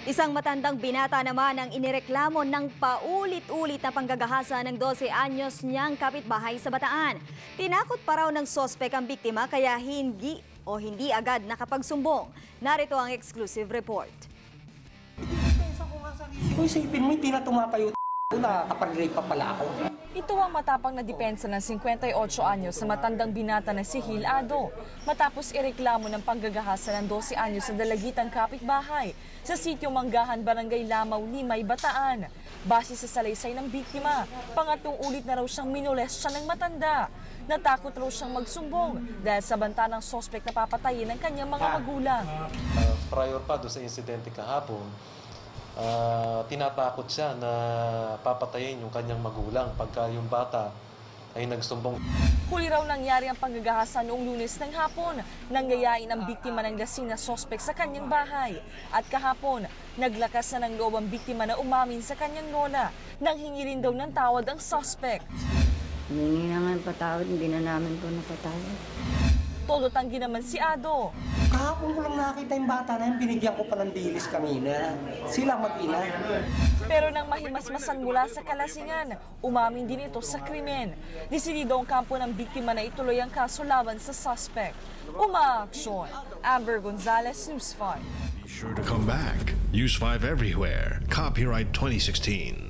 Isang matandang binata naman ang inireklamo ng paulit-ulit na panggagahasa ng 12 anyos niyang kapitbahay sa Bataan. Tinakot pa raw ng sospek ang biktima kaya hindi agad nakapagsumbong. Narito ang exclusive report. Kung isipin mo, hindi na tumatayo na kapag-rape pa pala ako. Ito ang matapang na depensa ng 58 anyos sa matandang binata na si Hil Ado matapos ireklamo ng panggagahasa ng 12 anyos sa dalagitang kapitbahay sa sitio Manggahan, Barangay Lamaw, Limay, Bataan. Base sa salaysay ng biktima, pangatlong ulit na raw siyang minolestya ng matanda. Natakot raw siyang magsumbong dahil sa banta ng sospek na papatayin ng kanyang mga magulang. Prior pa doon sa insidente kahapon, tinatakot siya na papatayin yung kanyang magulang pagka yung bata ay nagsumbong. Huli raw nangyari ang panggagahasa noong Lunes ng hapon. Nangyayain ang biktima ng lasing na sospek sa kanyang bahay. At kahapon, naglakas na ng loob ang biktima na umamin sa kanyang lola nang hingi rin daw ng tawad ang sospek. Humingi naman patawad, hindi na namin po napatawad. Todo tanggi naman si Ado. Kahapon ko lang nakita yung bata na yung binigyan ko pa ng dilis kanina. Sila mag-ina. Pero nang mahimasmasan mula sa kalasingan, umamin din ito sa krimen. Desidido ang kampo ng biktima na ituloy ang kaso laban sa suspect. Umaaksyon. Amber Gonzalez, News 5. Be sure to come back. News 5 everywhere. Copyright 2016.